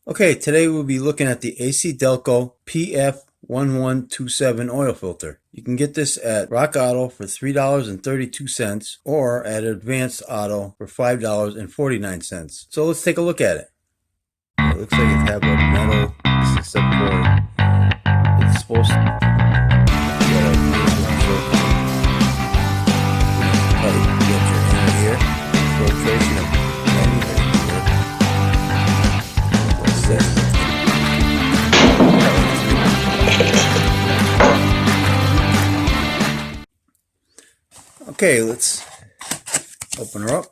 Okay, today we'll be looking at the Acdelco PF1127 oil filter. You can get this at Rock Auto for $3.32 or at Advanced Auto for $5.49. So let's take a look at it. It looks like it has a metal, except for it's supposed to get your inner ear filtration of Okay, let's open her up.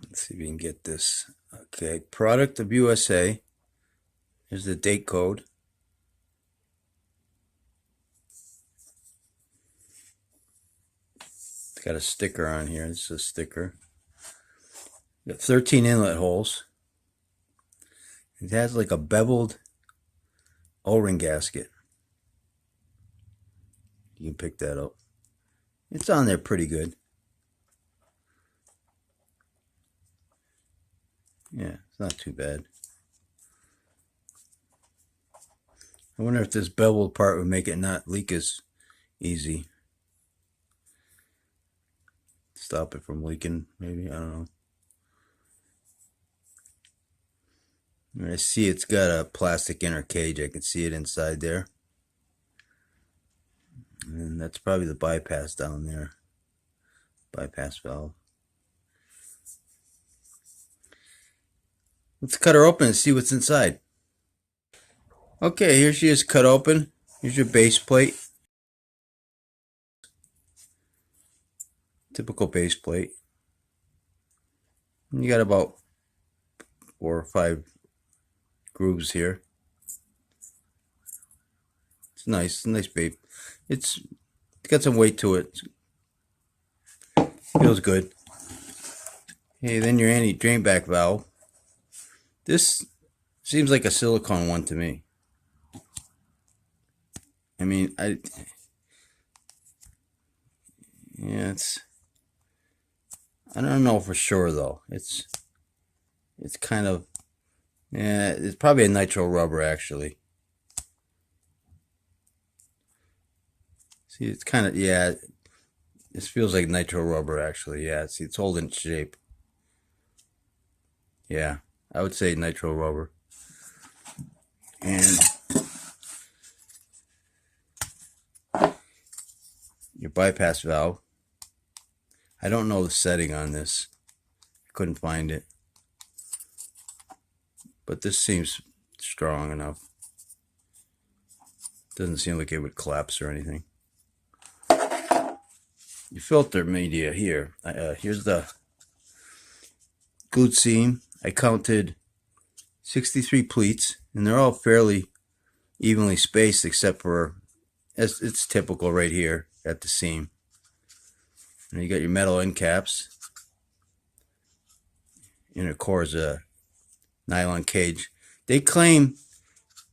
Let's see if we can get this. Okay, product of USA. Here's the date code. It's got a sticker on here. This is a sticker. Got 13 inlet holes. It has like a beveled O-ring gasket. You can pick that up. It's on there pretty good. Yeah, it's not too bad. I wonder if this beveled part would make it not leak as easy. Stop it from leaking, maybe, I don't know. I see it's got a plastic inner cage. I can see it inside there. And that's probably the bypass down there. Bypass valve. Let's cut her open and see what's inside. Okay, here she is cut open. Here's your base plate. Typical base plate. And you got about 4 or 5 grooves here. It's nice, nice babe. It's got some weight to it. Feels good. Hey, then your anti-drain back valve. This seems like a silicone one to me. I mean, I don't know for sure though. It's kind of, yeah, it's probably a nitro rubber actually. See, it's kind of, yeah, this feels like nitro rubber actually. Yeah, see, it's holding shape. Yeah, I would say nitro rubber. And your bypass valve. I don't know the setting on this. I couldn't find it. But this seems strong enough. Doesn't seem like it would collapse or anything. Your filter media here. Here's the glued seam. I counted 63 pleats, and they're all fairly evenly spaced except for, it's typical right here at the seam. And you got your metal end caps. Inner core is a nylon cage. They claim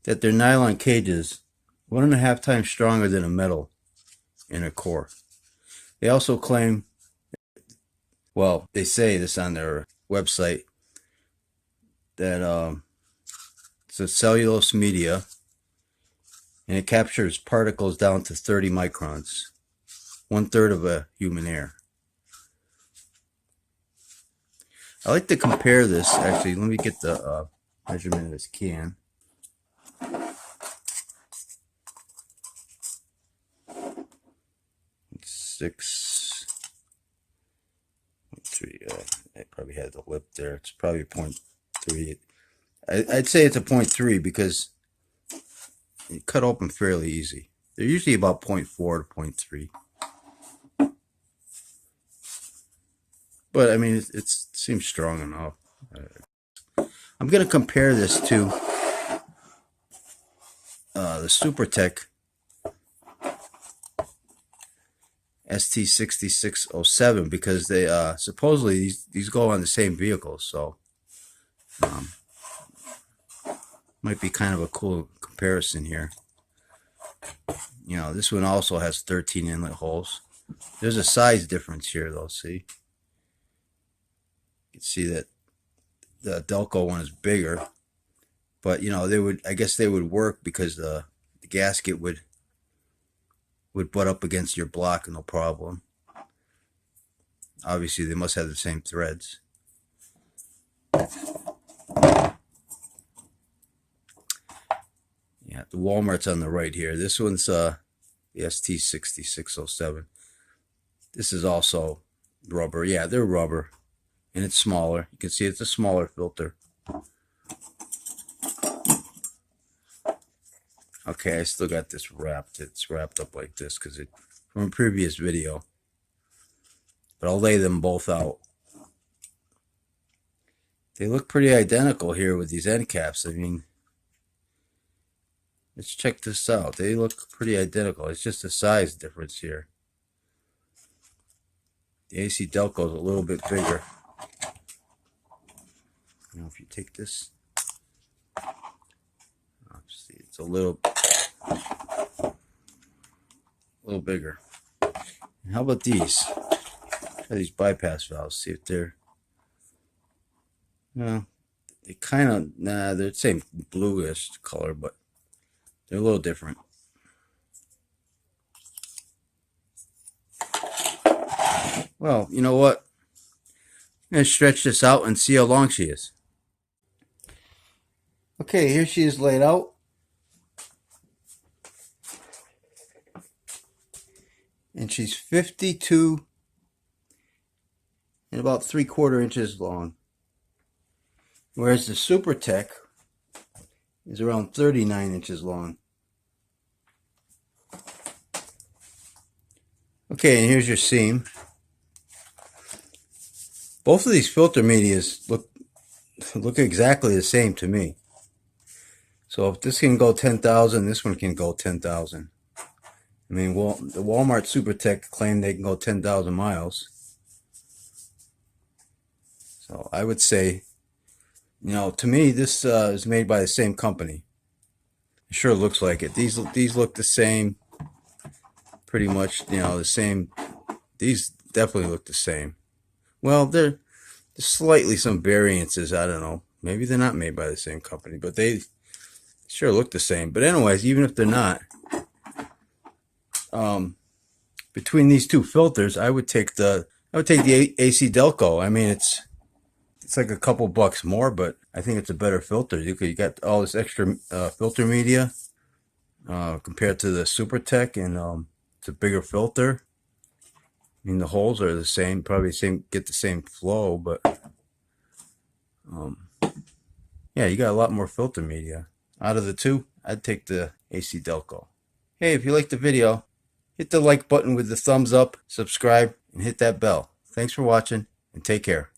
that their nylon cage is 1.5 times stronger than a metal inner core. They also claim, well, they say this on their website, that it's a cellulose media and it captures particles down to 30 microns, 1/3 of a human hair. I like to compare this, actually. Let me get the measurement of this can. It's 6.3. I probably had the lip there. It's probably 0.3. I'd say it's a 0.3 because it cut open fairly easy. They're usually about 0.4 to 0.3. But I mean, it seems strong enough. I'm going to compare this to the Supertech ST6607 because they supposedly these go on the same vehicle, so might be kind of a cool comparison here. You know, this one also has 13 inlet holes. There's a size difference here though, see? You can see that the Delco one is bigger. But, you know, they would, I guess they would work because the gasket would butt up against your block, no problem. Obviously, they must have the same threads. Yeah, the Walmart's on the right here. This one's the ST6607. This is also rubber. Yeah, they're rubber. And it's smaller. You can see it's a smaller filter. Okay, I still got this wrapped. It's wrapped up like this because it from a previous video. But I'll lay them both out. They look pretty identical here with these end caps. I mean, let's check this out. They look pretty identical. It's just a size difference here. The AC Delco is a little bit bigger. You know, if you take this, see, it's a little bigger. And how about these? Try these bypass valves. See if they're, well, they kind of, they're the same bluish color, but they're a little different. Well, you know what? I'm going to stretch this out and see how long she is. Okay, here she is laid out. And she's 52 and about 3/4 inches long. Whereas the Supertech is around 39 inches long. Okay, and here's your seam. Both of these filter medias look exactly the same to me. So if this can go 10,000, this one can go 10,000. I mean, well, the Walmart Supertech claim they can go 10,000 miles. So I would say, you know, to me, this is made by the same company. It sure looks like it. These look the same, pretty much, you know, the same. These definitely look the same. Well, there's slightly some variances. I don't know. Maybe they're not made by the same company, but they sure look the same. But anyways, even if they're not, between these two filters, I would take the AC Delco. I mean, it's like a couple bucks more, but I think it's a better filter. You got all this extra filter media compared to the Supertech, and it's a bigger filter. I mean, the holes are the same, probably get the same flow, but yeah, you got a lot more filter media. Out of the two, I'd take the AC Delco. Hey, if you liked the video, hit the like button with the thumbs up, subscribe, and hit that bell. Thanks for watching, and take care.